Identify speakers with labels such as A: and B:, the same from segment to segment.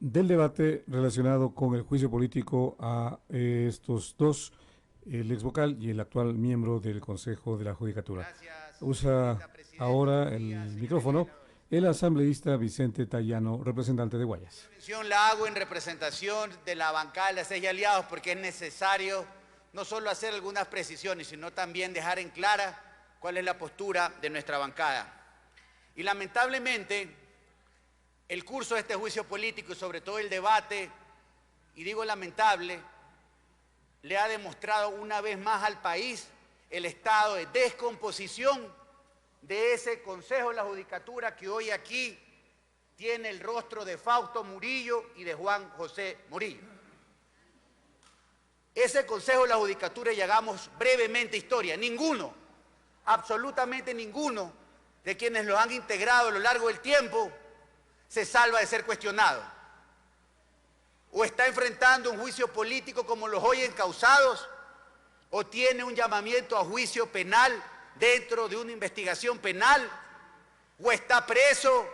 A: del debate relacionado con el juicio político a estos dos, el ex vocal y el actual miembro del Consejo de la Judicatura.
B: Gracias,
A: Usa
B: señorita Presidenta.
A: ahora
B: Buen
A: el
B: día, señores
A: micrófono
B: legisladores.
A: el asambleísta Vicente Tayano, representante de
B: La
A: Guayas.
B: intervención la hago en representación de la bancada de las 6 aliados porque es necesario no solo hacer algunas precisiones, sino también dejar en clara cuál es la postura de nuestra bancada. Y lamentablemente, el curso de este juicio político y sobre todo el debate, y digo lamentable, le ha demostrado una vez más al país el estado de descomposición de ese Consejo de la Judicatura que hoy aquí tiene el rostro de Fausto Murillo y de Juan José Murillo. Ese Consejo de la Judicatura, y hagamos brevemente historia, ninguno, absolutamente ninguno de quienes lo han integrado a lo largo del tiempo se salva de ser cuestionado. O está enfrentando un juicio político como los hoy encausados, o tiene un llamamiento a juicio penal dentro de una investigación penal, o está preso,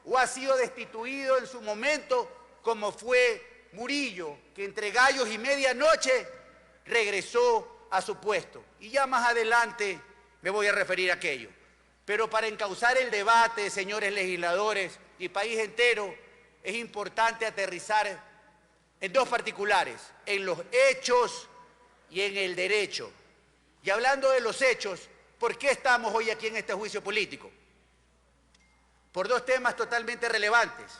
B: o ha sido destituido en su momento, como fue Murillo, que entre gallos y medianoche regresó a su puesto. Y ya más adelante me voy a referir a aquello. Pero para encauzar el debate, señores legisladores y país entero, es importante aterrizar en dos particulares, en los hechos y en el derecho. Y hablando de los hechos, ¿por qué estamos hoy aquí en este juicio político? Por dos temas totalmente relevantes.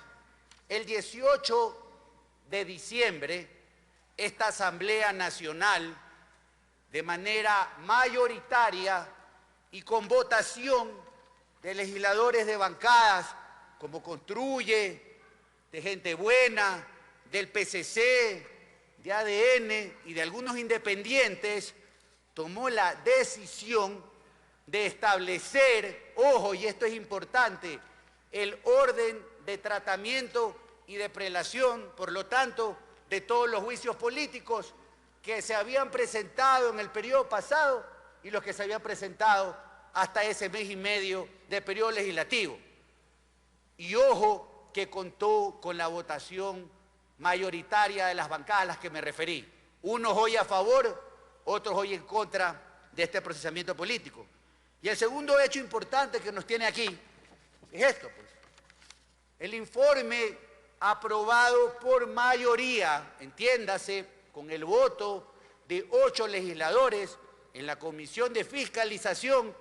B: El 18 de diciembre, esta Asamblea Nacional, de manera mayoritaria y con votación de legisladores de bancadas como Construye, de Gente Buena, del PCC, de ADN y de algunos independientes, tomó la decisión de establecer, ojo, y esto es importante, el orden de tratamiento y de prelación, por lo tanto, de todos los juicios políticos que se habían presentado en el periodo pasado y los que se habían presentado hasta ese mes y medio de periodo legislativo. Y ojo que contó con la votación mayoritaria de las bancadas a las que me referí. Unos hoy a favor, otros hoy en contra de este procesamiento político. Y el segundo hecho importante que nos tiene aquí es esto, pues. El informe aprobado por mayoría, entiéndase, con el voto de 8 legisladores en la Comisión de Fiscalización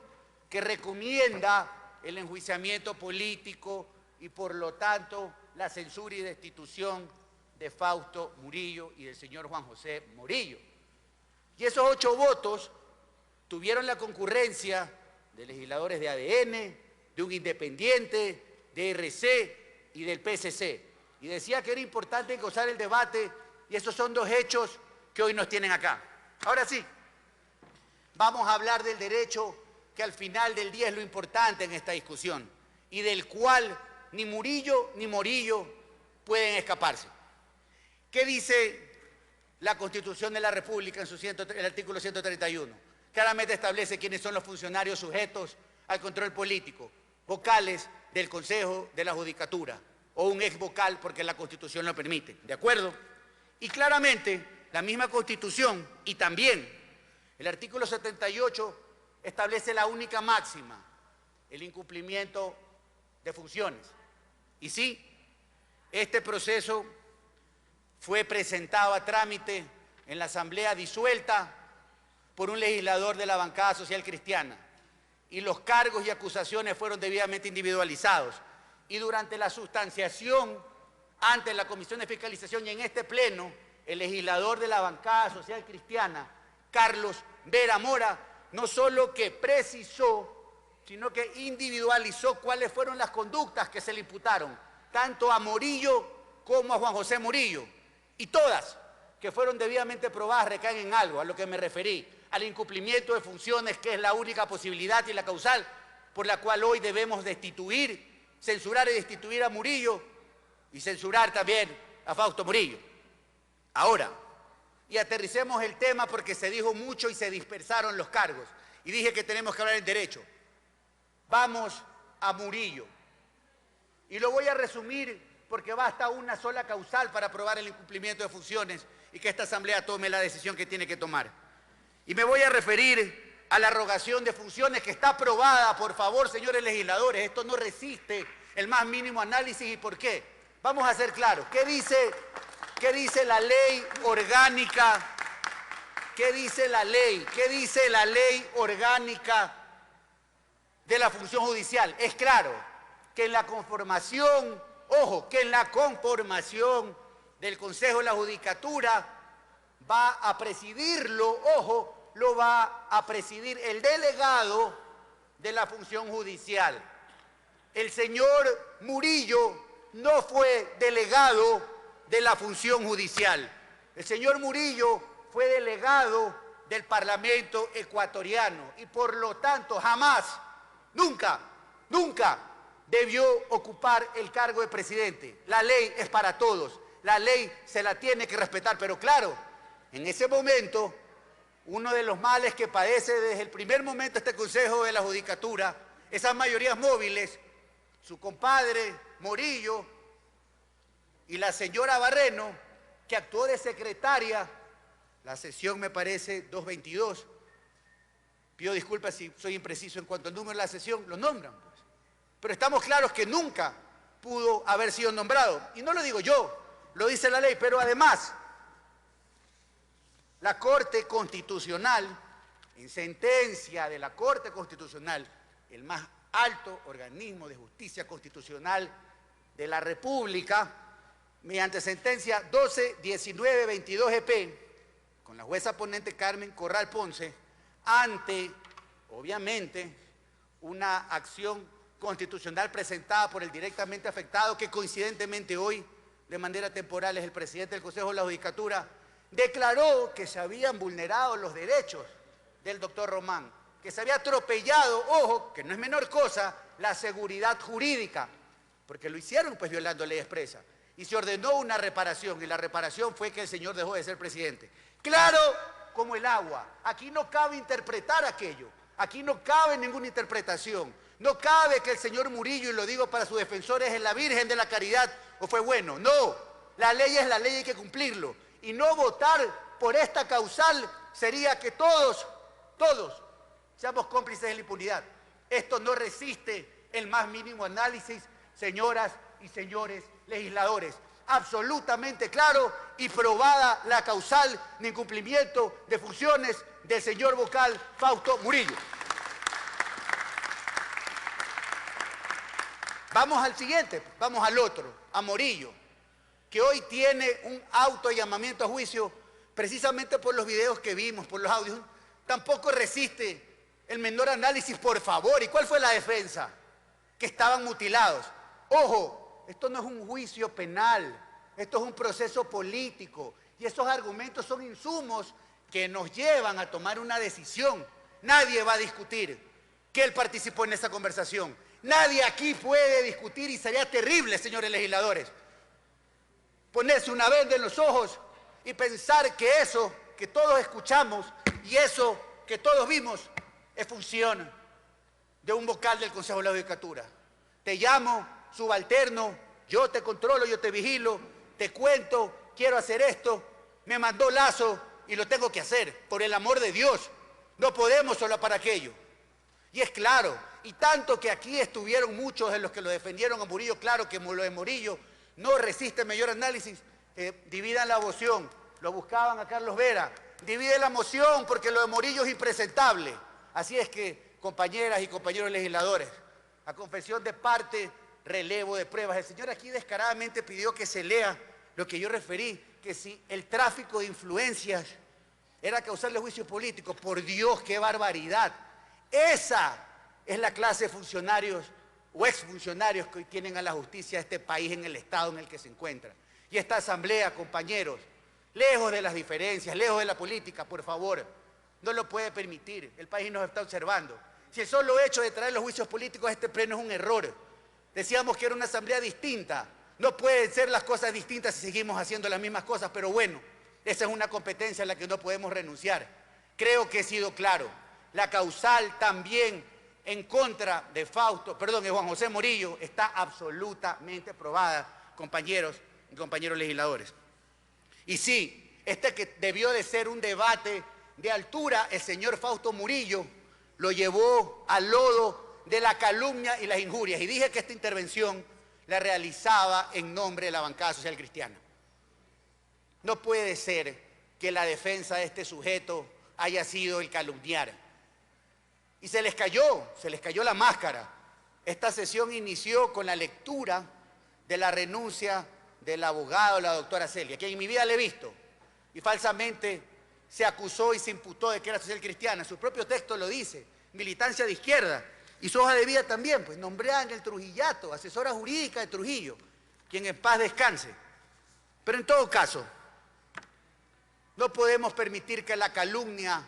B: que recomienda el enjuiciamiento político y por lo tanto la censura y destitución de Fausto Murillo y del señor Juan José Murillo. Y esos 8 votos tuvieron la concurrencia de legisladores de ADN, de un independiente, de RC y del PSC. Y decía que era importante encauzar el debate y esos son dos hechos que hoy nos tienen acá. Ahora sí, vamos a hablar del derecho que al final del día es lo importante en esta discusión y del cual ni Murillo ni Morillo pueden escaparse. ¿Qué dice la Constitución de la República en el artículo 131? Claramente establece quiénes son los funcionarios sujetos al control político, vocales del Consejo de la Judicatura o un ex vocal porque la Constitución lo permite, ¿de acuerdo? Y claramente la misma Constitución y también el artículo 78 establece la única máxima, el incumplimiento de funciones. Y sí, este proceso fue presentado a trámite en la Asamblea disuelta por un legislador de la bancada social cristiana y los cargos y acusaciones fueron debidamente individualizados. Y durante la sustanciación ante la Comisión de Fiscalización y en este pleno, el legislador de la bancada social cristiana, Carlos Vera Mora, no solo que precisó, sino que individualizó cuáles fueron las conductas que se le imputaron, tanto a Murillo como a Juan José Murillo. Y todas, que fueron debidamente probadas, recaen en algo, a lo que me referí, al incumplimiento de funciones, que es la única posibilidad y la causal por la cual hoy debemos destituir, censurar y destituir a Murillo y censurar también a Fausto Murillo. Ahora, y aterricemos el tema porque se dijo mucho y se dispersaron los cargos. Y dije que tenemos que hablar en derecho. Vamos a Murillo. Y lo voy a resumir porque basta una sola causal para aprobar el incumplimiento de funciones y que esta Asamblea tome la decisión que tiene que tomar. Y me voy a referir a la arrogación de funciones que está aprobada, por favor, señores legisladores. Esto no resiste el más mínimo análisis. ¿Y por qué? Vamos a ser claros. ¿Qué dice la ley orgánica? ¿Qué dice la ley? ¿Qué dice la ley orgánica de la función judicial? Es claro que en la conformación, ojo, que en la conformación del Consejo de la Judicatura va a presidirlo, ojo, lo va a presidir el delegado de la función judicial. El señor Murillo no fue delegado de la función judicial. El señor Murillo fue delegado del Parlamento ecuatoriano y por lo tanto jamás, nunca debió ocupar el cargo de presidente. La ley es para todos, la ley se la tiene que respetar, pero claro, en ese momento, uno de los males que padece desde el primer momento este Consejo de la Judicatura, esas mayorías móviles, su compadre Morillo y la señora Barreno, que actuó de secretaria, la sesión me parece 222, pido disculpas si soy impreciso en cuanto al número de la sesión, lo nombran, pues. Pero estamos claros que nunca pudo haber sido nombrado, y no lo digo yo, lo dice la ley, pero además, la Corte Constitucional, en sentencia de la Corte Constitucional, el más alto organismo de justicia constitucional de la República, mediante sentencia 12-19-22 EP, con la jueza ponente Carmen Corral Ponce, ante, obviamente, una acción constitucional presentada por el directamente afectado, que coincidentemente hoy, de manera temporal, es el presidente del Consejo de la Judicatura, declaró que se habían vulnerado los derechos del doctor Román, que se había atropellado, ojo, que no es menor cosa, la seguridad jurídica, porque lo hicieron pues violando ley expresa, y se ordenó una reparación, y la reparación fue que el señor dejó de ser presidente. Claro como el agua, aquí no cabe interpretar aquello, aquí no cabe ninguna interpretación, no cabe que el señor Murillo, y lo digo para sus defensores, es la Virgen de la Caridad o fue bueno, no, la ley es la ley, hay que cumplirlo. Y no votar por esta causal sería que todos seamos cómplices de la impunidad. Esto no resiste el más mínimo análisis, señoras y señores legisladores. Absolutamente claro y probada la causal de incumplimiento de funciones del señor vocal Fausto Murillo. Vamos al siguiente, vamos al otro, a Morillo, que hoy tiene un auto de llamamiento a juicio precisamente por los videos que vimos, por los audios. Tampoco resiste el menor análisis, por favor. ¿Y cuál fue la defensa? Que estaban mutilados. Ojo, esto no es un juicio penal, esto es un proceso político y esos argumentos son insumos que nos llevan a tomar una decisión. Nadie va a discutir que él participó en esa conversación. Nadie aquí puede discutir, y sería terrible, señores legisladores, ponerse una venda en los ojos y pensar que eso que todos escuchamos y eso que todos vimos es función de un vocal del Consejo de la Judicatura. Te llamo, subalterno, yo te controlo, yo te vigilo, te cuento, quiero hacer esto, me mandó Lazo y lo tengo que hacer, por el amor de Dios. No podemos solo para aquello. Y es claro, y tanto que aquí estuvieron muchos de los que lo defendieron a Murillo, claro que lo de Murillo no resiste mayor análisis. Dividan la moción, lo buscaban a Carlos Vera, divide la moción porque lo de Murillo es impresentable. Así es que, compañeras y compañeros legisladores, a confesión de parte, relevo de pruebas. El señor aquí descaradamente pidió que se lea lo que yo referí, que si el tráfico de influencias era causarle juicio político, por Dios, qué barbaridad. Esa es la clase de funcionarios o exfuncionarios que hoy tienen a la justicia de este país en el estado en el que se encuentra. Y esta asamblea, compañeros, lejos de las diferencias, lejos de la política, por favor, no lo puede permitir. El país nos está observando. Si el solo hecho de traer los juicios políticos a este pleno es un error, decíamos que era una asamblea distinta. No pueden ser las cosas distintas si seguimos haciendo las mismas cosas, pero bueno, esa es una competencia a la que no podemos renunciar. Creo que he sido claro. La causal también en contra de Juan José Morillo está absolutamente probada compañeros y compañeros legisladores. Y sí, este que debió de ser un debate de altura, el señor Fausto Murillo lo llevó al lodo de la calumnia y las injurias. Y dije que esta intervención la realizaba en nombre de la bancada social cristiana. No puede ser que la defensa de este sujeto haya sido el calumniar. Y se les cayó la máscara. Esta sesión inició con la lectura de la renuncia del abogado, la doctora Celia, que en mi vida le he visto, y falsamente se acusó y se imputó de que era social cristiana. Su propio texto lo dice, militancia de izquierda, y su hoja de vida también, pues nombrada en el Trujillato, asesora jurídica de Trujillo, quien en paz descanse. Pero en todo caso, no podemos permitir que la calumnia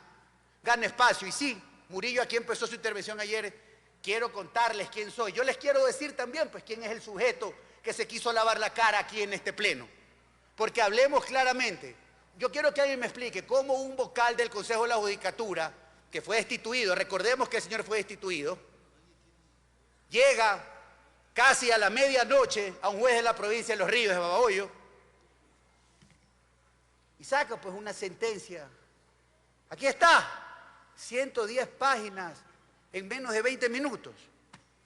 B: gane espacio. Y sí, Murillo aquí empezó su intervención ayer, quiero contarles quién soy. Yo les quiero decir también, pues, quién es el sujeto que se quiso lavar la cara aquí en este pleno. Porque hablemos claramente. Yo quiero que alguien me explique cómo un vocal del Consejo de la Judicatura, que fue destituido, recordemos que el señor fue destituido, llega casi a la medianoche a un juez de la provincia de Los Ríos, de Babahoyo, y saca pues una sentencia. Aquí está, 110 páginas en menos de 20 minutos.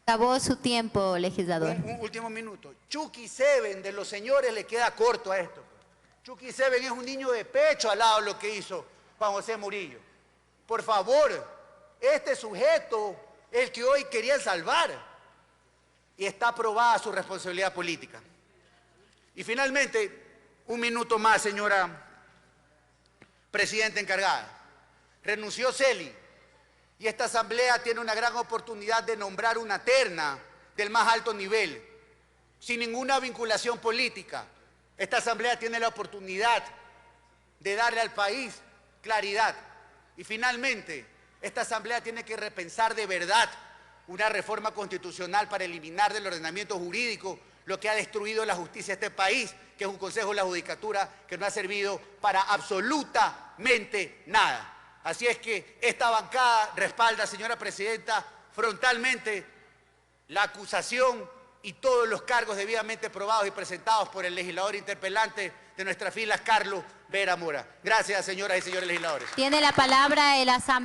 C: Acabó su tiempo, legislador.
B: Un último minuto. Chucky Seven de los señores le queda corto a esto. Chucky Seven es un niño de pecho al lado de lo que hizo Juan José Murillo. Por favor, este sujeto es el que hoy querían salvar y está aprobada su responsabilidad política. Y finalmente, un minuto más, señora presidenta encargada. Renunció Celi y esta asamblea tiene una gran oportunidad de nombrar una terna del más alto nivel, sin ninguna vinculación política. Esta asamblea tiene la oportunidad de darle al país claridad. Y finalmente, esta asamblea tiene que repensar de verdad una reforma constitucional para eliminar del ordenamiento jurídico lo que ha destruido la justicia de este país, que es un Consejo de la Judicatura que no ha servido para absolutamente nada. Así es que esta bancada respalda, señora presidenta, frontalmente la acusación y todos los cargos debidamente probados y presentados por el legislador interpelante de nuestras filas, Carlos Vera Mora. Gracias, señoras y señores legisladores.
C: Tiene la palabra el asambleísta.